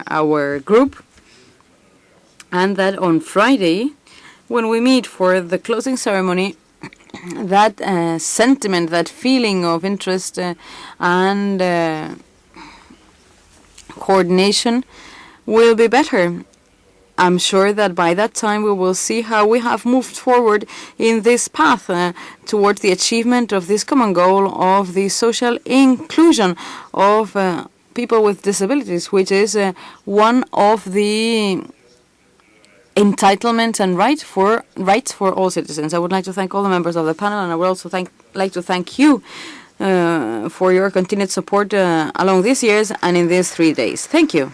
our group, and that on Friday, when we meet for the closing ceremony, that sentiment, that feeling of interest and coordination will be better. I'm sure that by that time we will see how we have moved forward in this path towards the achievement of this common goal of the social inclusion of people with disabilities, which is one of the entitlements and rights for all citizens. I would like to thank all the members of the panel, and I would also like to thank you for your continued support along these years and in these 3 days. Thank you.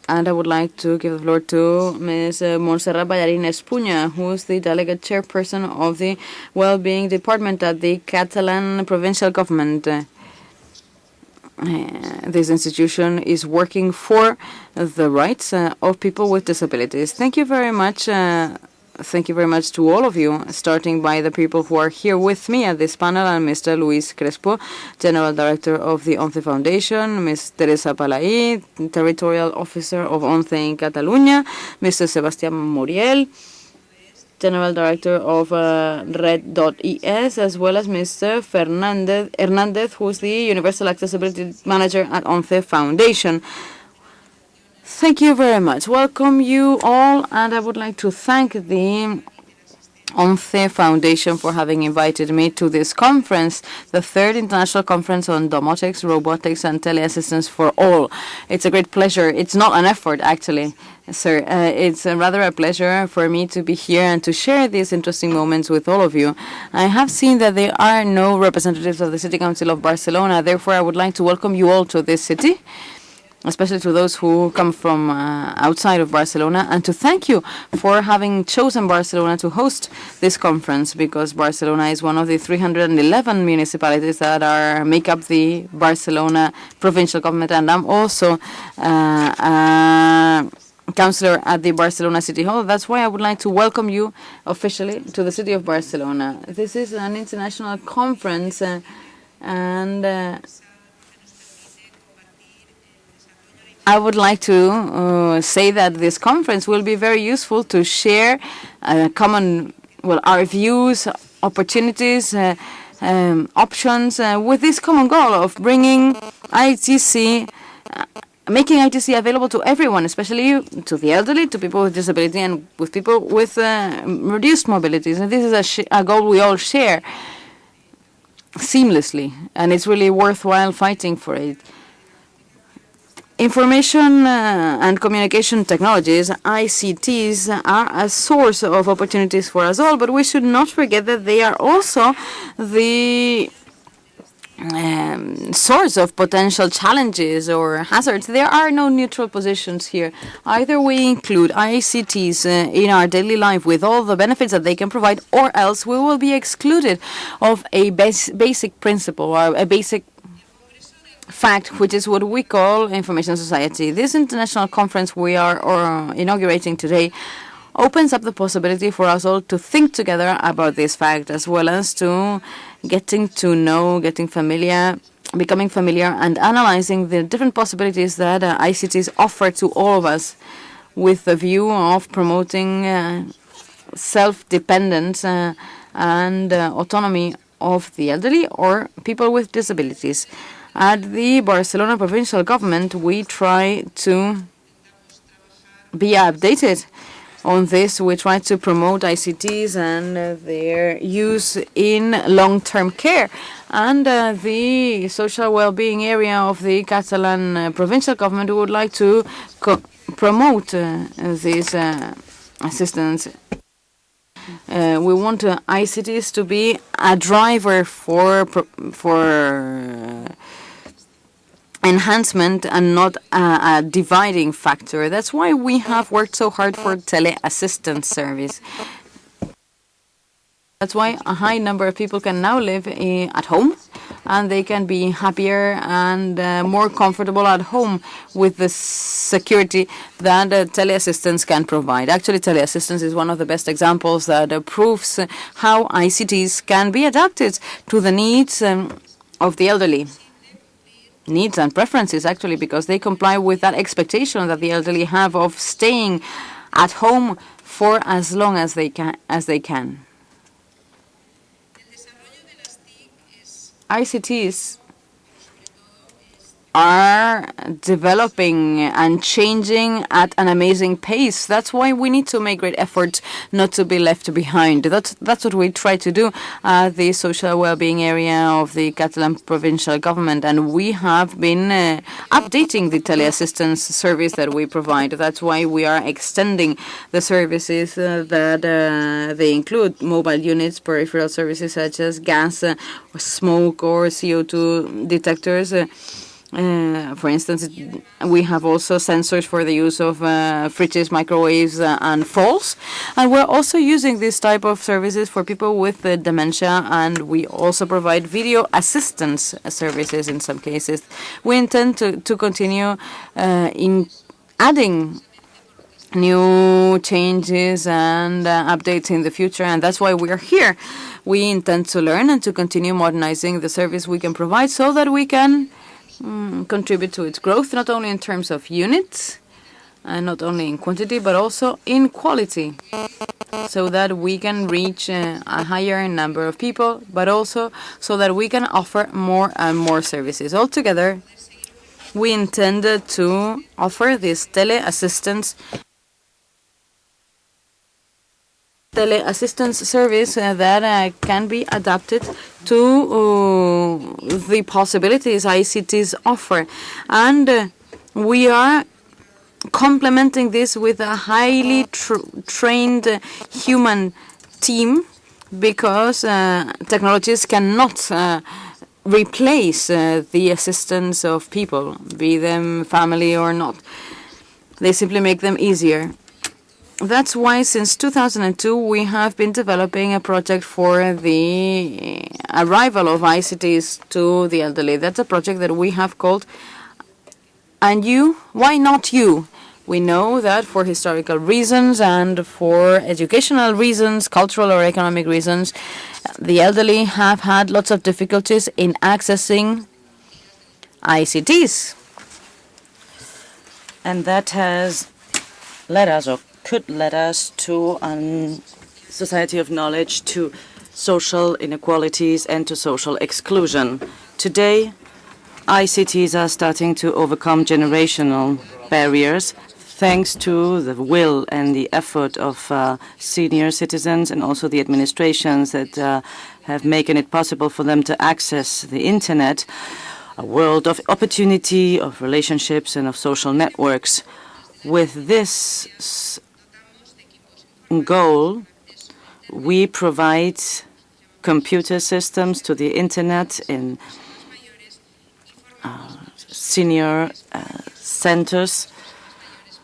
And I would like to give the floor to Ms. Montserrat Ballarín Espuña, who is the delegate chairperson of the Wellbeing Department at the Catalan provincial government. This institution is working for the rights of people with disabilities. Thank you very much. Thank you very much to all of you, starting by the people who are here with me at this panel, and Mr. Luis Crespo, General Director of the ONCE Foundation, Ms. Teresa Palaí, Territorial Officer of ONCE in Catalunya, Mr. Sebastián Muriel, General Director of Red.es, as well as Mr. Hernández, who is the Universal Accessibility Manager at ONCE Foundation. Thank you very much. Welcome you all, and I would like to thank the ONCE Foundation for having invited me to this conference, the third international conference on domotics, robotics, and teleassistance for all. It's a great pleasure. It's not an effort, actually, sir. It's rather a pleasure for me to be here and to share these interesting moments with all of you. I have seen that there are no representatives of the City Council of Barcelona. Therefore, I would like to welcome you all to this city, especially to those who come from outside of Barcelona, and to thank you for having chosen Barcelona to host this conference, because Barcelona is one of the 311 municipalities that make up the Barcelona provincial government, and I'm also a councillor at the Barcelona City Hall. That's why I would like to welcome you officially to the city of Barcelona. This is an international conference, and I would like to say that this conference will be very useful to share our views, opportunities, options with this common goal of bringing ITC, making ITC available to everyone, especially to the elderly, to people with disability, and with people with reduced mobilities. And this is a goal we all share seamlessly, and it's really worthwhile fighting for it. Information and communication technologies, ICTs, are a source of opportunities for us all, but we should not forget that they are also the source of potential challenges or hazards. There are no neutral positions here. Either we include ICTs in our daily life with all the benefits that they can provide, or else we will be excluded of a basic principle or a basic fact, which is what we call information society. This international conference we are inaugurating today opens up the possibility for us all to think together about this fact, as well as to getting to know, becoming familiar, and analyzing the different possibilities that ICTs offer to all of us, with the view of promoting self-dependence and autonomy of the elderly or people with disabilities. At the Barcelona provincial government, we try to be updated on this. We try to promote ICTs and their use in long-term care. And the social well-being area of the Catalan provincial government would like to promote this assistance. We want ICTs to be a driver for enhancement and not a dividing factor. That's why we have worked so hard for teleassistance service. That's why a high number of people can now live at home and they can be happier and more comfortable at home with the security that teleassistance can provide. Actually, teleassistance is one of the best examples that proves how ICTs can be adapted to the needs of the elderly. Needs and preferences, actually, because they comply with that expectation that the elderly have of staying at home for as long as they can. ICTs are developing and changing at an amazing pace. That's why we need to make great efforts not to be left behind. That's what we try to do at the social well-being area of the Catalan provincial government, and we have been updating the teleassistance service that we provide. That's why we are extending the services that they include mobile units, peripheral services such as gas, smoke, or CO2 detectors. For instance, we have also sensors for the use of fridges, microwaves, and falls. And we're also using this type of services for people with dementia, and we also provide video assistance services in some cases. We intend to continue in adding new changes and updates in the future, and that's why we are here. We intend to learn and to continue modernizing the service we can provide so that we can contribute to its growth, not only in terms of units, and not only in quantity, but also in quality, so that we can reach a higher number of people, but also so that we can offer more and more services. Altogether, we intended to offer this teleassistance service that can be adapted to the possibilities ICTs offer. And we are complementing this with a highly trained human team, because technologies cannot replace the assistance of people, be them family or not. They simply make them easier. That's why since 2002 we have been developing a project for the arrival of ICTs to the elderly. That's a project that we have called "And You? Why Not You?" We know that for historical reasons and for educational reasons, cultural or economic reasons, the elderly have had lots of difficulties in accessing ICTs. And that has led us, or could lead us, to a society of knowledge, to social inequalities and to social exclusion. Today, ICTs are starting to overcome generational barriers thanks to the will and the effort of senior citizens and also the administrations that have made it possible for them to access the Internet, a world of opportunity, of relationships, and of social networks. With this goal, we provide computer systems to the Internet in senior centers,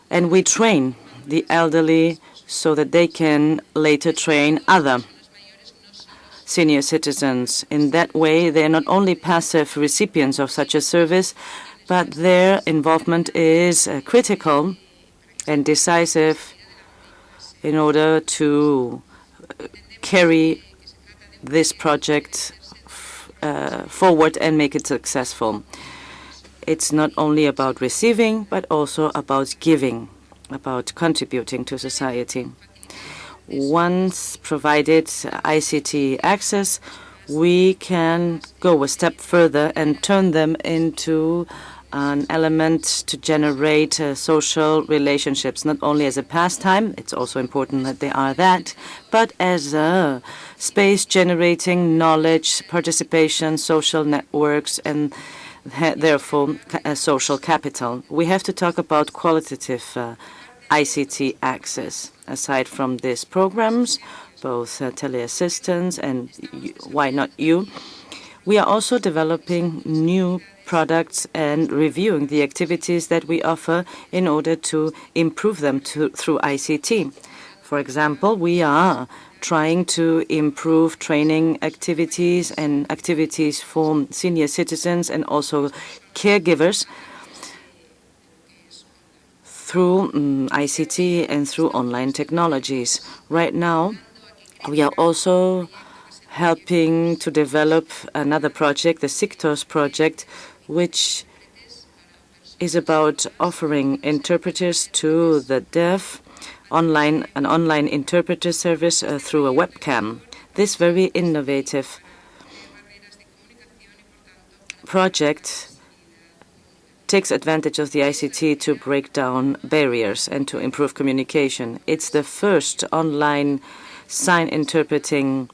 and we train the elderly so that they can later train other senior citizens. In that way, they are not only passive recipients of such a service, but their involvement is critical and decisive in order to carry this project forward and make it successful. It's not only about receiving, but also about giving, about contributing to society. Once provided ICT access, we can go a step further and turn them into an element to generate social relationships, not only as a pastime, it's also important that they are that, but as a space generating knowledge, participation, social networks, and therefore social capital. We have to talk about qualitative ICT access. Aside from these programs, both teleassistance and Why Not You, we are also developing new products and reviewing the activities that we offer in order to improve them through ICT. For example, we are trying to improve training activities and activities for senior citizens and also caregivers through ICT and through online technologies. Right now, we are also helping to develop another project, the Sectors project, which is about offering interpreters to the deaf, an online interpreter service through a webcam. This very innovative project takes advantage of the ICT to break down barriers and to improve communication. It's the first online sign interpreting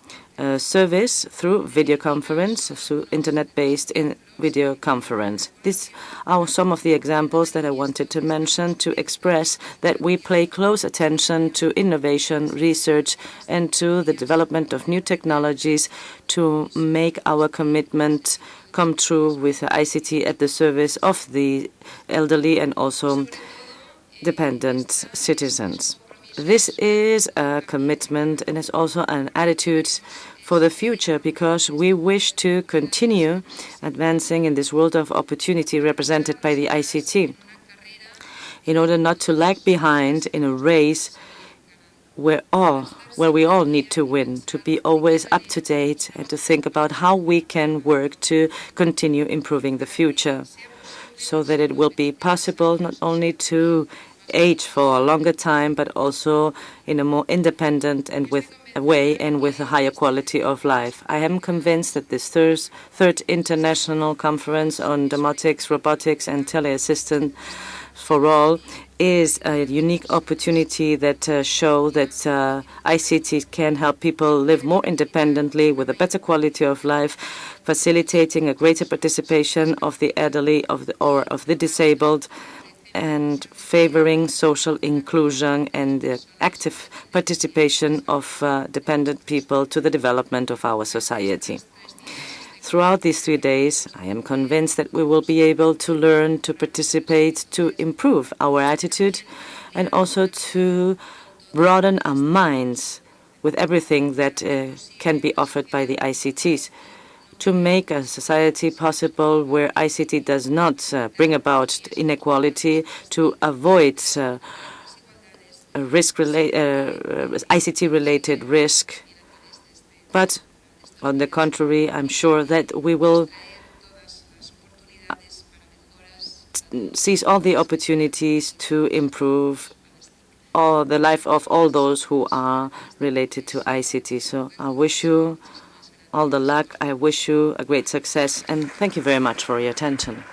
service through video conference, through internet-based video conference. These are some of the examples that I wanted to mention to express that we pay close attention to innovation, research, and to the development of new technologies to make our commitment come true with ICT at the service of the elderly and also dependent citizens. This is a commitment and it's also an attitude for the future because we wish to continue advancing in this world of opportunity represented by the ICT in order not to lag behind in a race where we all need to win, to be always up to date and to think about how we can work to continue improving the future so that it will be possible not only to age for a longer time, but also in a more independent and with a way and with a higher quality of life. I am convinced that this third international conference on domotics, robotics, and teleassistance for all is a unique opportunity that show that ICT can help people live more independently with a better quality of life, facilitating a greater participation of the elderly or of the disabled, and favoring social inclusion and the active participation of dependent people to the development of our society. Throughout these 3 days, I am convinced that we will be able to learn, to participate, to improve our attitude, and also to broaden our minds with everything that can be offered by the ICTs, to make a society possible where ICT does not bring about inequality, to avoid ICT-related risk, but on the contrary, I'm sure that we will seize all the opportunities to improve the life of all those who are related to ICT. So I wish you all the luck. I wish you a great success, and thank you very much for your attention.